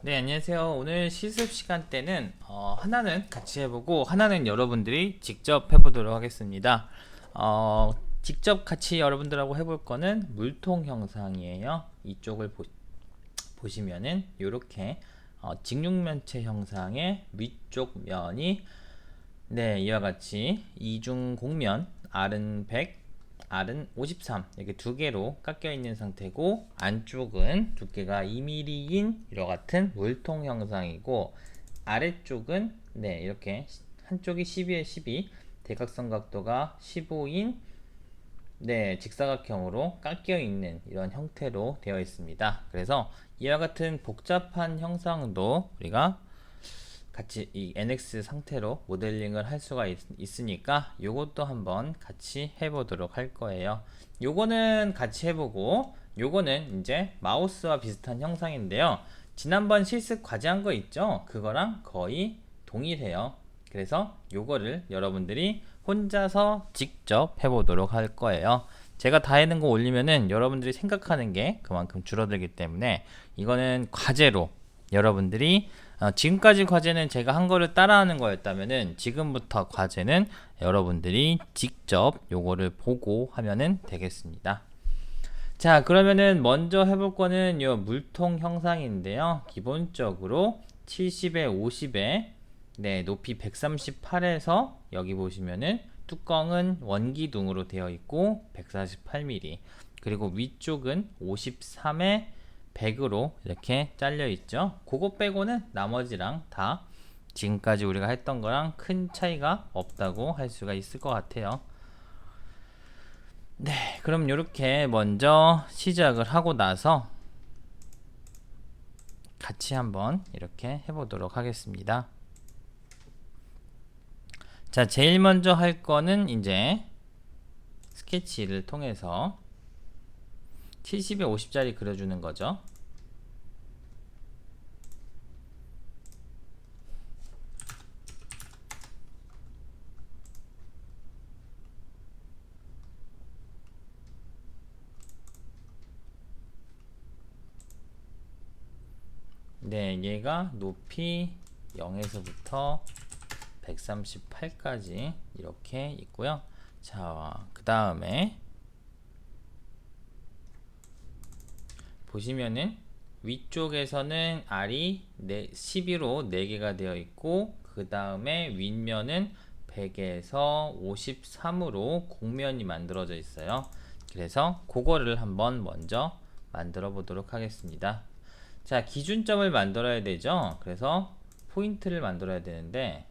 네, 안녕하세요. 오늘 실습 시간 때는 하나는 같이 해보고 하나는 여러분들이 직접 해보도록 하겠습니다. 직접 같이 여러분들하고 해볼 거는 물통 형상이에요. 이쪽을 보시면은 이렇게 직육면체 형상의 위쪽 면이 이와 같이 이중곡면 R은 100, R은 53 이렇게 두 개로 깎여 있는 상태고, 안쪽은 두께가 2mm인 이와 같은 물통 형상이고, 아래쪽은 이렇게 한쪽이 12에 12 대각선 각도가 15인 직사각형으로 깎여 있는 이런 형태로 되어 있습니다. 그래서 이와 같은 복잡한 형상도 우리가 같이 이 NX 상태로 모델링을 할 수가 있으니까 요것도 한번 같이 해보도록 할 거예요. 요거는 같이 해보고, 요거는 이제 마우스와 비슷한 형상인데요. 지난번 실습 과제한 거 있죠? 그거랑 거의 동일해요. 그래서 요거를 여러분들이 혼자서 직접 해보도록 할 거예요. 제가 다 해는 거 올리면은 여러분들이 생각하는 게 그만큼 줄어들기 때문에 이거는 과제로 여러분들이 지금까지 과제는 제가 한 거를 따라하는 거였다면은, 지금부터 과제는 여러분들이 직접 요거를 보고 하면은 되겠습니다. 자, 그러면은 먼저 해볼 거는 요 물통 형상인데요. 기본적으로 70에 50에 높이 138에서 여기 보시면은 뚜껑은 원기둥으로 되어 있고 148mm, 그리고 위쪽은 53에 100으로 이렇게 잘려 있죠. 그거 빼고는 나머지랑 다 지금까지 우리가 했던 거랑 큰 차이가 없다고 할 수가 있을 것 같아요. 그럼 이렇게 먼저 시작을 하고 나서 같이 한번 이렇게 해보도록 하겠습니다. 자, 제일 먼저 할 거는 이제 스케치를 통해서 70에 50짜리 그려주는 거죠. 얘가 높이 0에서부터 138까지 이렇게 있고요. 자, 그 다음에 보시면은 위쪽에서는 R이 12로 4개가 되어 있고, 그 다음에 윗면은 100에서 53으로 곡면이 만들어져 있어요. 그래서 그거를 한번 먼저 만들어 보도록 하겠습니다. 자, 기준점을 만들어야 되죠. 그래서 포인트를 만들어야 되는데,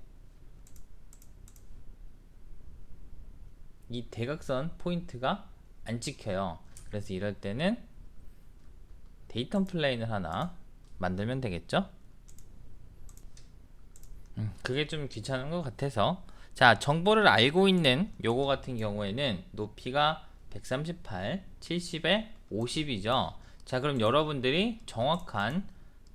이 대각선 포인트가 안 찍혀요. 그래서 이럴 때는 데이터 플레인을 하나 만들면 되겠죠. 그게 좀 귀찮은 것 같아서, 자, 정보를 알고 있는 요거 같은 경우에는 높이가 138, 70에 50이죠. 자, 그럼 여러분들이 정확한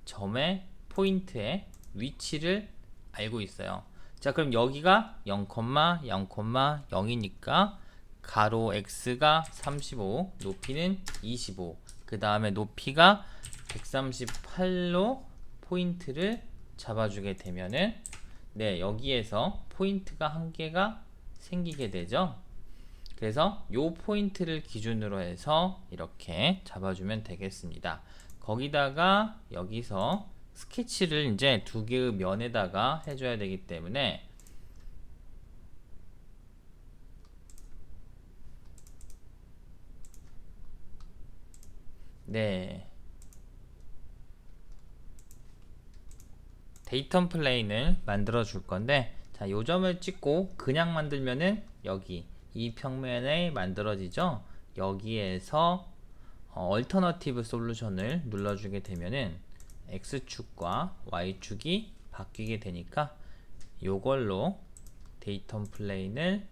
점의 포인트의 위치를 알고 있어요. 자, 그럼 여기가 0,0,0이니까 가로 x가 35, 높이는 25, 그 다음에 높이가 138로 포인트를 잡아주게 되면은 여기에서 포인트가 한 개가 생기게 되죠. 그래서 요 포인트를 기준으로 해서 이렇게 잡아주면 되겠습니다. 거기다가 여기서 스케치를 이제 두 개의 면에다가 해줘야 되기 때문에 데이터 플레인을 만들어 줄 건데, 자, 요 점을 찍고 그냥 만들면은 여기 이 평면에 만들어지죠. 여기에서 얼터너티브 솔루션을 눌러주게 되면은 x축과 y축이 바뀌게 되니까 요걸로 데이터 플레인을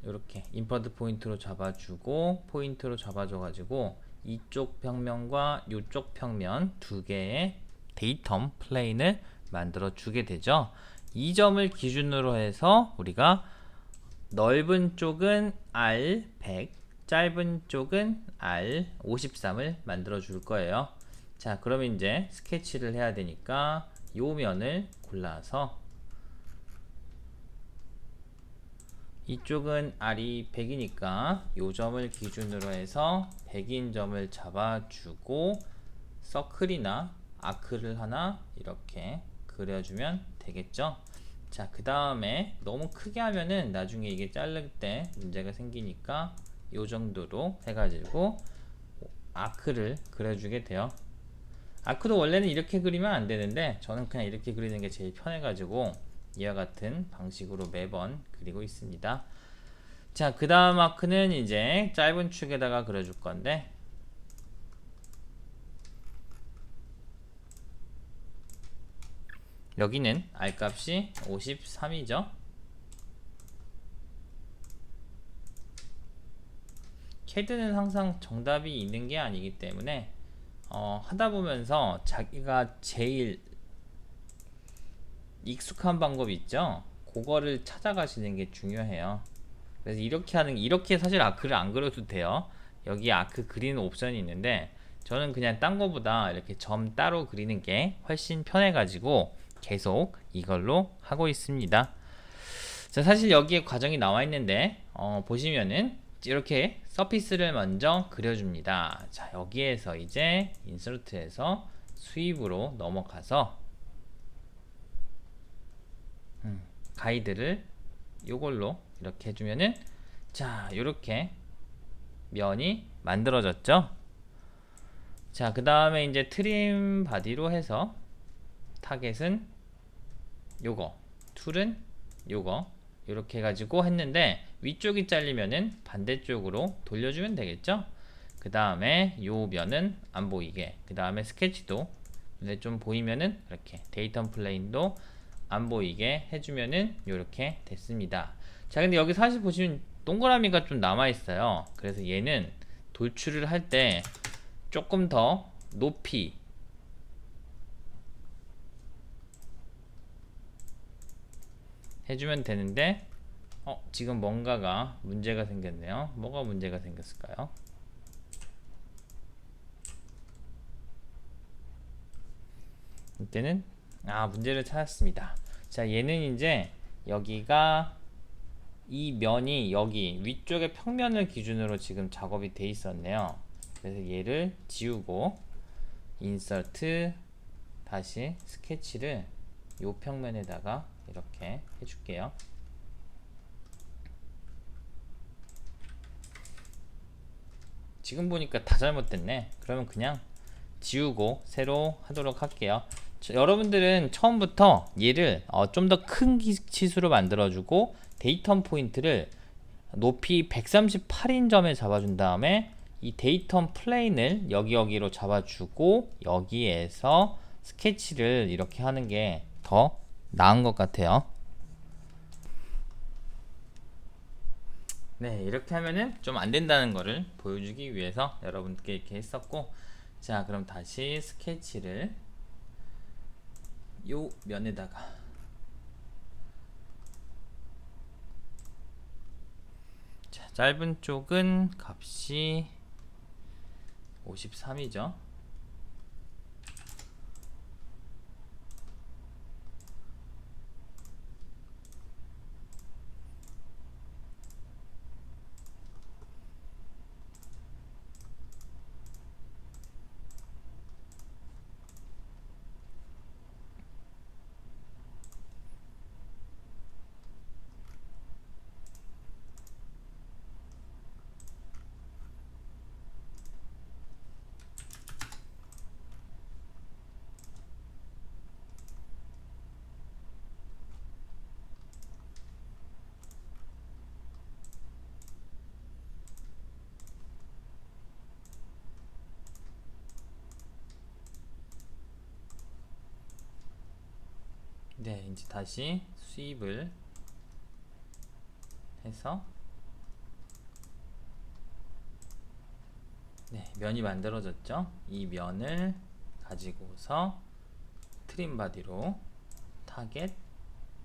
이렇게 인퍼드 포인트로 잡아주고, 포인트로 잡아줘 가지고 이쪽 평면과 이쪽 평면 두 개의 데이터 플레인을 만들어 주게 되죠. 이 점을 기준으로 해서 우리가 넓은 쪽은 R100, 짧은 쪽은 R53을 만들어 줄 거예요. 자, 그러면 이제 스케치를 해야 되니까 요 면을 골라서 이쪽은 R이 100이니까 요 점을 기준으로 해서 100인 점을 잡아주고 서클이나 아크를 하나 이렇게 그려주면 되겠죠. 자, 그 다음에 너무 크게 하면은 나중에 이게 자를 때 문제가 생기니까 요 정도로 해가지고 아크를 그려주게 돼요. 아크도 원래는 이렇게 그리면 안 되는데 저는 그냥 이렇게 그리는 게 제일 편해가지고 이와 같은 방식으로 매번 그리고 있습니다. 자, 그 다음 아크는 이제 짧은 축에다가 그려줄 건데, 여기는 R 값이 53이죠. 캐드는 항상 정답이 있는 게 아니기 때문에 하다 보면서 자기가 제일 익숙한 방법 있죠? 그거를 찾아가시는 게 중요해요. 그래서 이렇게 사실 아크를 안 그려도 돼요. 여기 아크 그리는 옵션이 있는데 저는 그냥 딴 거보다 이렇게 점 따로 그리는 게 훨씬 편해가지고 계속 이걸로 하고 있습니다. 자, 사실 여기에 과정이 나와 있는데 보시면은 이렇게 서피스를 먼저 그려줍니다. 자, 여기에서 이제 인서트에서 수입으로 넘어가서 가이드를 요걸로 이렇게 해주면은 자, 요렇게 면이 만들어졌죠. 자, 그 다음에 이제 트림 바디로 해서 타겟은 요거, 툴은 요거 이렇게 해가지고 했는데 위쪽이 잘리면은 반대쪽으로 돌려주면 되겠죠. 그 다음에 요 면은 안 보이게, 그 다음에 스케치도 눈에 좀 보이면은 이렇게 데이터 플레인도 안 보이게 해주면은 이렇게 됐습니다. 자, 근데 여기 사실 보시면 동그라미가 좀 남아 있어요. 그래서 얘는 돌출을 할 때 조금 더 높이 해주면 되는데 지금 뭔가가 문제가 생겼네요. 뭐가 문제가 생겼을까요? 이때는 문제를 찾았습니다. 자, 얘는 이제 여기가 이 면이 여기 위쪽의 평면을 기준으로 지금 작업이 돼 있었네요. 그래서 얘를 지우고 인서트 다시 스케치를 요 평면에다가 이렇게 해줄게요. 지금 보니까 다 잘못됐네. 그러면 그냥 지우고 새로 하도록 할게요. 여러분들은 처음부터 얘를 좀 더 큰 치수로 만들어주고 데이터 포인트를 높이 138인 점에 잡아준 다음에 이 데이터 플레인을 여기로 잡아주고 여기에서 스케치를 이렇게 하는 게 더 나은 것 같아요. 네, 이렇게 하면은 좀 안 된다는 거를 보여주기 위해서 여러분께 이렇게 했었고, 자, 그럼 다시 스케치를 요 면에다가 자, 짧은 쪽은 값이 53이죠. 네, 이제 다시 수입을 해서 네, 면이 만들어졌죠. 이 면을 가지고서 트림 바디로 타겟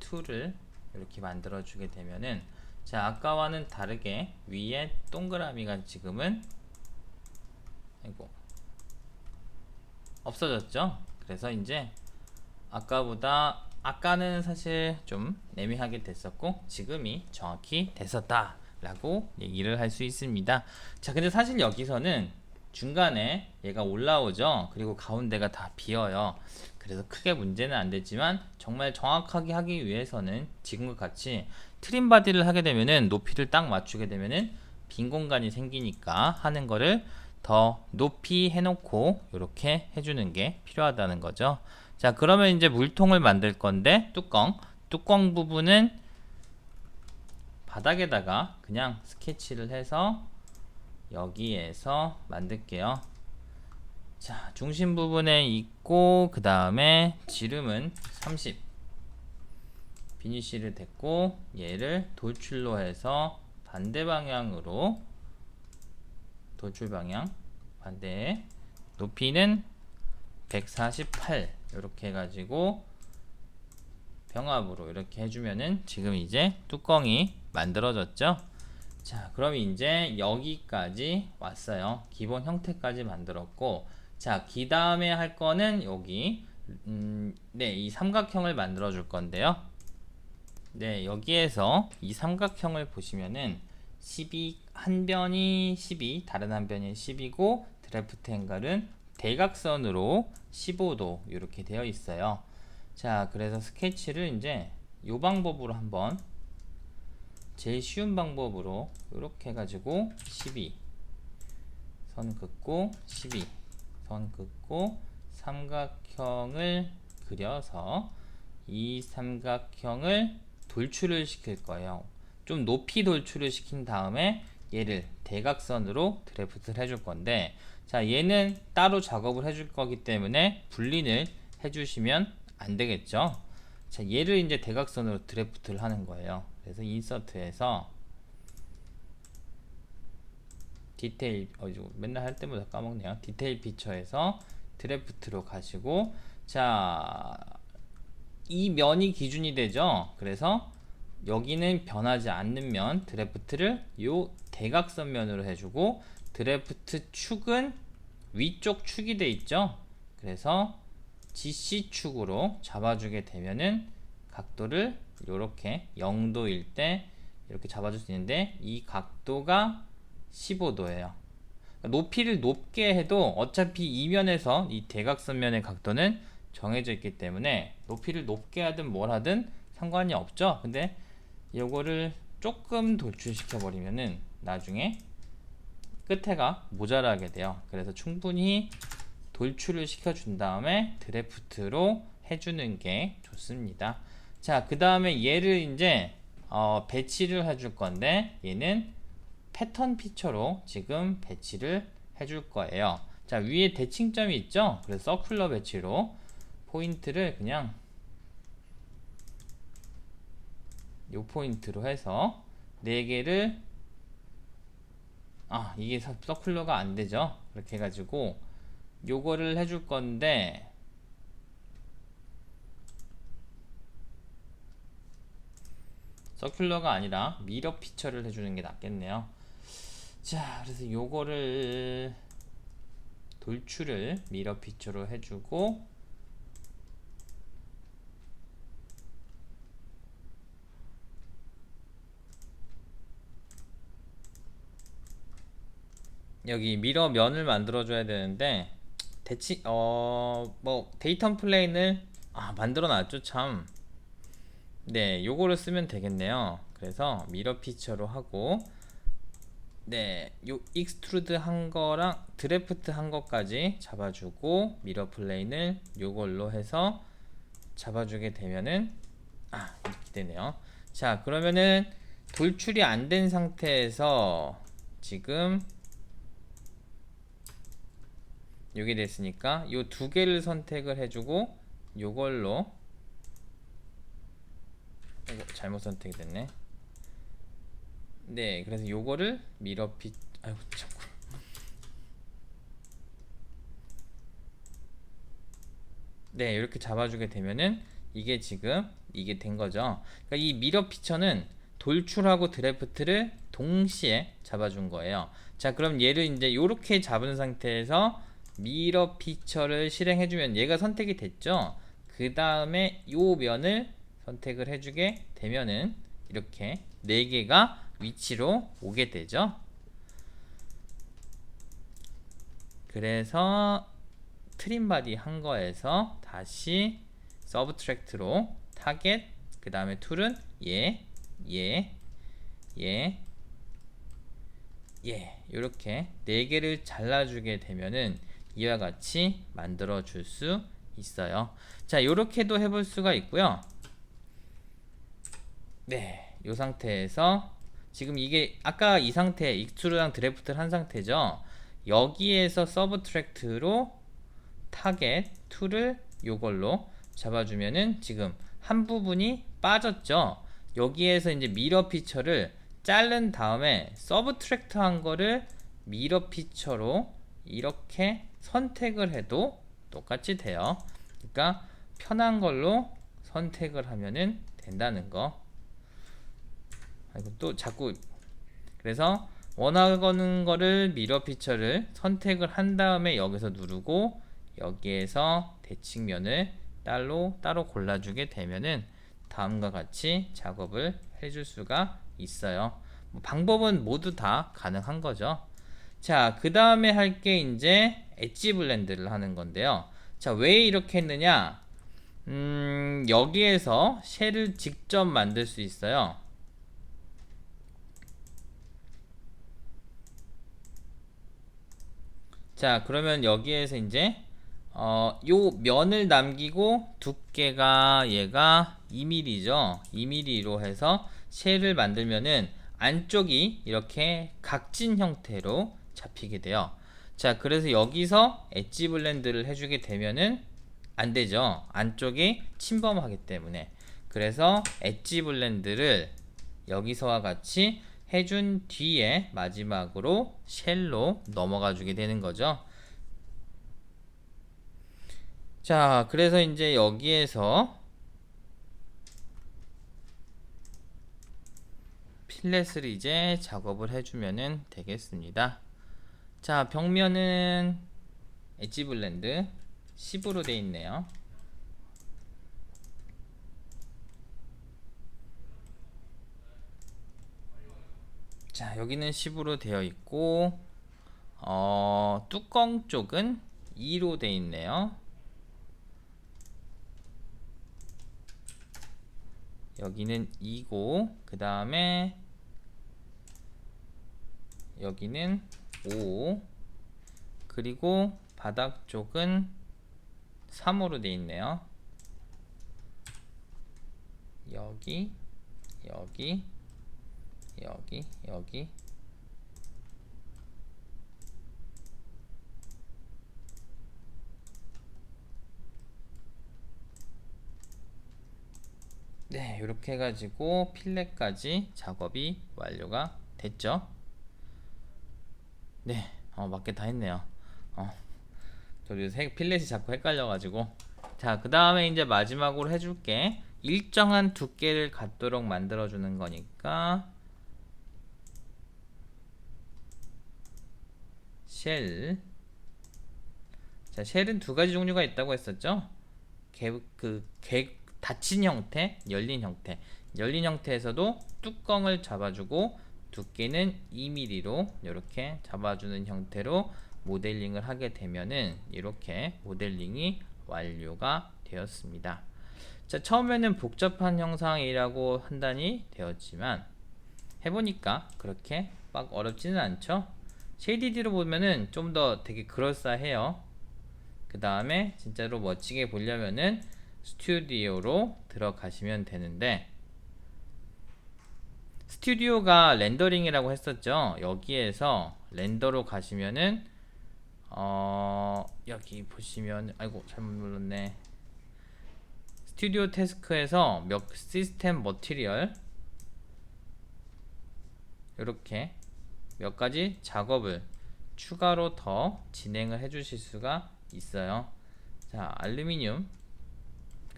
툴을 이렇게 만들어 주게 되면은 자, 아까와는 다르게 위에 동그라미가 지금은 아이고 없어졌죠. 그래서 이제 아까는 사실 좀 애매하게 됐었고 지금이 정확히 됐었다 라고 얘기를 할 수 있습니다. 자, 근데 사실 여기서는 중간에 얘가 올라오죠. 그리고 가운데가 다 비어요. 그래서 크게 문제는 안 됐지만 정말 정확하게 하기 위해서는 지금과 같이 트림 바디를 하게 되면은 높이를 딱 맞추게 되면은 빈 공간이 생기니까 하는 거를 더 높이 해놓고 이렇게 해주는 게 필요하다는 거죠. 자, 그러면 이제 물통을 만들 건데 뚜껑 부분은 바닥에다가 그냥 스케치를 해서 여기에서 만들게요. 자, 중심 부분에 있고 그 다음에 지름은 30 비니쉬를 됐고 얘를 돌출로 해서 반대 방향으로 돌출 방향 반대 높이는 148 이렇게 해가지고 병합으로 이렇게 해주면은 지금 이제 뚜껑이 만들어졌죠. 자, 그럼 이제 여기까지 왔어요. 기본 형태까지 만들었고, 자, 그 다음에 할 거는 여기 네, 이 삼각형을 만들어 줄 건데요. 네, 여기에서 이 삼각형을 보시면은 12 한 변이 12 다른 한 변이 10이고 드래프트 앵글은 대각선으로 15도 이렇게 되어 있어요. 자, 그래서 스케치를 이제 요 방법으로 한번 제일 쉬운 방법으로 이렇게 해가지고 12 선 긋고 12 선 긋고 삼각형을 그려서 이 삼각형을 돌출을 시킬 거예요. 좀 높이 돌출을 시킨 다음에 얘를 대각선으로 드래프트를 해줄 건데, 자, 얘는 따로 작업을 해줄 거기 때문에 분리를 해주시면 안 되겠죠. 자, 얘를 이제 대각선으로 드래프트를 하는 거예요. 그래서 인서트에서 디테일, 맨날 할 때마다 까먹네요. 디테일 피처에서 드래프트로 가시고, 자, 이 면이 기준이 되죠. 그래서 여기는 변하지 않는 면 드래프트를 요 대각선 면으로 해주고, 드래프트 축은 위쪽 축이 돼 있죠. 그래서 GC축으로 잡아주게 되면은 각도를 이렇게 0도일 때 이렇게 잡아줄 수 있는데 이 각도가 15도예요. 높이를 높게 해도 어차피 이 면에서 이 대각선면의 각도는 정해져 있기 때문에 높이를 높게 하든 뭘 하든 상관이 없죠. 근데 이거를 조금 돌출시켜 버리면은 나중에 끝에가 모자라게 돼요. 그래서 충분히 돌출을 시켜준 다음에 드래프트로 해주는 게 좋습니다. 자, 그 다음에 얘를 이제 배치를 해줄 건데 얘는 패턴 피처로 지금 배치를 해줄 거예요. 자, 위에 대칭점이 있죠. 그래서 서큘러 배치로 포인트를 그냥 요 포인트로 해서 4개를 이게 서큘러가 안 되죠. 이렇게 해가지고 요거를 해줄 건데 서큘러가 아니라 미러 피처를 해주는 게 낫겠네요. 자, 그래서 요거를 돌출을 미러 피처로 해주고 여기 미러 면을 만들어 줘야 되는데 뭐 데이터 플레인을 만들어 놨죠. 참. 네, 요거를 쓰면 되겠네요. 그래서 미러 피처로 하고 네, 요 익스트루드 한 거랑 드래프트 한 것까지 잡아주고 미러 플레인을 요걸로 해서 잡아주게 되면은 이렇게 되네요. 자, 그러면은 돌출이 안 된 상태에서 지금 요게 됐으니까 요 두 개를 선택을 해주고 요걸로 잘못 선택이 됐네. 네, 그래서 요거를 미러 피 아이고 자꾸 네, 이렇게 잡아주게 되면은 이게 지금 이게 된 거죠. 그러니까 이 미러 피처는 돌출하고 드래프트를 동시에 잡아준 거예요. 자, 그럼 얘를 이제 요렇게 잡은 상태에서 미러 피처를 실행해주면 얘가 선택이 됐죠. 그 다음에 요 면을 선택을 해주게 되면은 이렇게 4개가 위치로 오게 되죠. 그래서 트림 바디 한 거에서 다시 서브트랙트로 타겟, 그 다음에 툴은 얘, 얘, 얘, 얘, 이렇게 4개를 잘라주게 되면은 이와 같이 만들어 줄 수 있어요. 자, 이렇게도 해볼 수가 있고요. 네, 이 상태에서 지금 이게 아까 이 상태 익스트루드랑 드래프트를 한 상태죠. 여기에서 서브트랙트로 타겟 툴을 요걸로 잡아주면은 지금 한 부분이 빠졌죠. 여기에서 이제 미러 피처를 자른 다음에 서브트랙트 한 거를 미러 피처로 이렇게 선택을 해도 똑같이 돼요. 그러니까 편한 걸로 선택을 하면은 된다는 거. 아이고, 또 자꾸, 그래서 원하는 거를 미러 피처를 선택을 한 다음에 여기서 누르고 여기에서 대칭면을 따로 골라주게 되면은 다음과 같이 작업을 해줄 수가 있어요. 방법은 모두 다 가능한 거죠. 자, 그 다음에 할 게 이제 엣지 블렌드를 하는 건데요. 자, 왜 이렇게 했느냐? 여기에서 쉘을 직접 만들 수 있어요. 자, 그러면 여기에서 이제 요 면을 남기고 두께가 얘가 2mm죠. 2mm로 해서 쉘을 만들면은 안쪽이 이렇게 각진 형태로 잡히게 돼요. 자, 그래서 여기서 엣지 블렌드를 해주게 되면은 안 되죠. 안쪽이 침범하기 때문에. 그래서 엣지 블렌드를 여기서와 같이 해준 뒤에 마지막으로 쉘로 넘어가 주게 되는 거죠. 자, 그래서 이제 여기에서 필렛을 이제 작업을 해주면 되겠습니다. 자, 벽면은 엣지 블렌드 10으로 되어 있네요. 자, 여기는 10으로 되어 있고 뚜껑 쪽은 2로 되어 있네요. 여기는 2고 그 다음에 여기는 5, 그리고 바닥 쪽은 3으로 되어 있네요. 여기, 여기, 여기, 여기. 네, 이렇게 해가지고 필렛까지 작업이 완료가 됐죠. 네, 맞게 다 했네요. 저도 필렛이 자꾸 헷갈려가지고. 자, 그 다음에 이제 마지막으로 해줄게. 일정한 두께를 갖도록 만들어주는 거니까 쉘. 자, 쉘은 두 가지 종류가 있다고 했었죠. 닫힌 형태, 열린 형태. 열린 형태에서도 뚜껑을 잡아주고 두께는 2mm로 이렇게 잡아주는 형태로 모델링을 하게 되면은 이렇게 모델링이 완료가 되었습니다. 자, 처음에는 복잡한 형상이라고 판단이 되었지만 해보니까 그렇게 막 어렵지는 않죠. 쉐이디로 보면은 좀 더 되게 그럴싸해요. 그 다음에 진짜로 멋지게 보려면은 스튜디오로 들어가시면 되는데, 스튜디오가 렌더링이라고 했었죠. 여기에서 렌더로 가시면은 여기 보시면, 아이고 잘못 눌렀네. 스튜디오 태스크에서 시스템 머티리얼 이렇게 몇 가지 작업을 추가로 더 진행을 해 주실 수가 있어요. 자, 알루미늄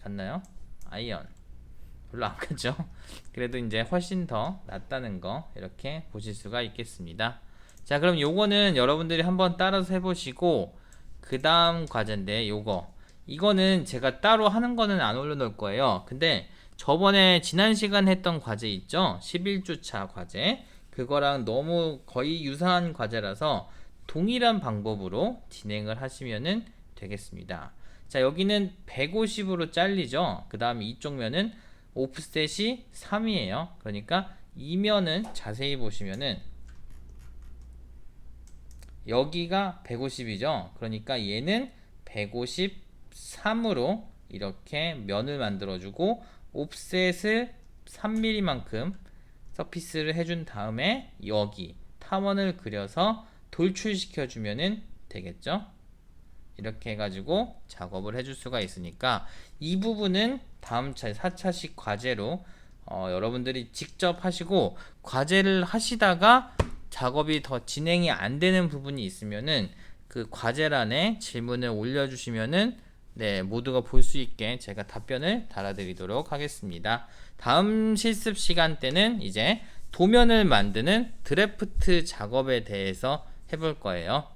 같나요? 아이언 별로 안 같죠? 그래도 이제 훨씬 더 낫다는 거 이렇게 보실 수가 있겠습니다. 자, 그럼 요거는 여러분들이 한번 따라서 해보시고 그 다음 과제인데 이거는 제가 따로 하는 거는 안 올려놓을 거예요. 근데 저번에 지난 시간 했던 과제 있죠? 11주차 과제. 그거랑 너무 거의 유사한 과제라서 동일한 방법으로 진행을 하시면은 되겠습니다. 자, 여기는 150으로 잘리죠? 그 다음에 이쪽 면은 오프셋이 3이에요. 그러니까 이 면은 자세히 보시면은 여기가 150이죠. 그러니까 얘는 153으로 이렇게 면을 만들어주고 옵셋을 3mm만큼 서피스를 해준 다음에 여기 타원을 그려서 돌출시켜 주면은 되겠죠. 이렇게 해가지고 작업을 해줄 수가 있으니까 이 부분은 다음 차 4차식 과제로 여러분들이 직접 하시고, 과제를 하시다가 작업이 더 진행이 안 되는 부분이 있으면은 그 과제란에 질문을 올려주시면은 네, 모두가 볼 수 있게 제가 답변을 달아드리도록 하겠습니다. 다음 실습 시간 때는 이제 도면을 만드는 드래프트 작업에 대해서 해볼 거예요.